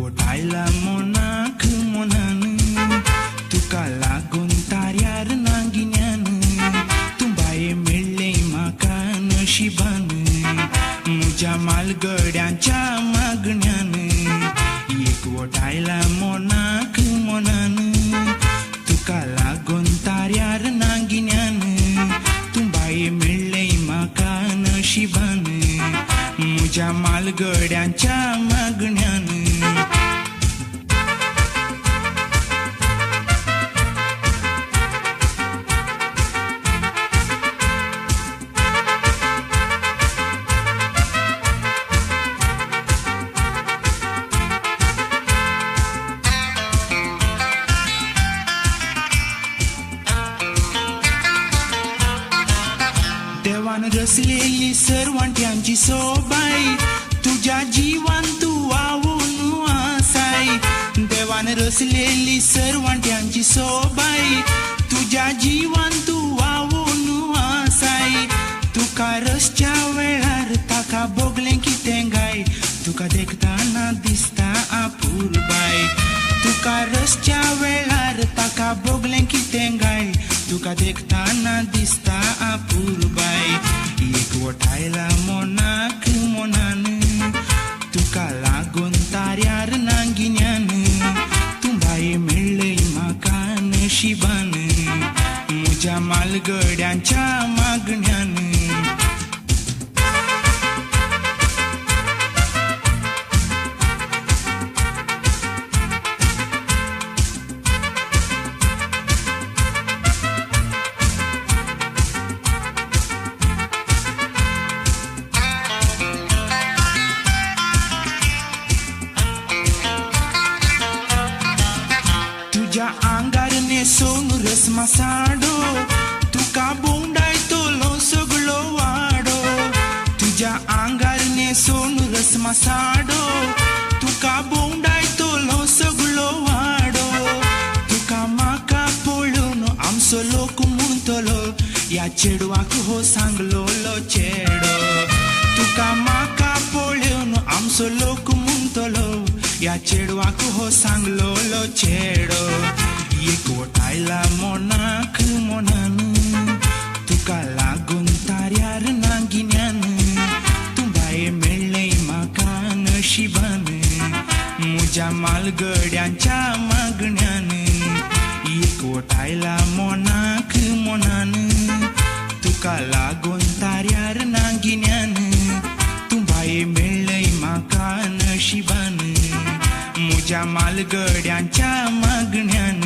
एकवटायला मोनाक मोनान तुका लागून तार्यार नांगिन्यान तुंबाये मेळ्ळे म्हाका नशिबान म्हज्या मालगड्यांच्या मागण्यान एकवटायला मोनाक मोनान तुका लागून तार्यार नांगिन्यान तुंबाये मेळ्ळे म्हाका नशिबान म्हज्या मालगड्यांच्या मागण्यान देवान रचलेली सर्वांट्यांची सोबाई तुझ्या जीवान तू वावून आसाय देवान रचलेली सर्वांट्यांची सोबाई तुझ्या जीवान तू वावून आसाय तुका रसच्या वेळार ताका बोगलें कितें गाय तुका देखताना दिसता आपुरबाय तुका रसच्या वेळार ताका बोगलें कितें गाय तुका देखताना दिसता आपुरबाय एकवटायला मोनाक मोनान तुका लागून तार्यार नांगिन्यान तुंबाये मेळ्ळे म्हाका नशिबान म्हज्या मालगड्यांच्या मागण्यान तुझ्या आंगार नेसून रस्मा साडो तुका बोंडाय तोलो सगळो वाडो तुझ्या आंगार नेसून रस्मा साडो तुका बोंडाय तोलो सगळो वाडो तुका म्हाका पळोवन आमचो लोक म्हणटलो ह्या चेडवाक हो सांगलोलो चेडो तुका म्हाका पळोवन आमचो लोक म्हणटलो ह्या चेडवाक हो सांगलोलो चेडो एकवटायला मोनाक मोनान तुका लागून तार्यार नांगिन्यान तुंबाये मेळ्ळे म्हाका नशिबान म्हज्या मालगड्यांच्या मागण्यान एकवटायला मोनाक मोनान तुका लागून तार्यार नांगिन्यान तुंबाये मेळ्ळे म्हाका नशिबान म्हज्या मालगड्यांच्या मागण्यान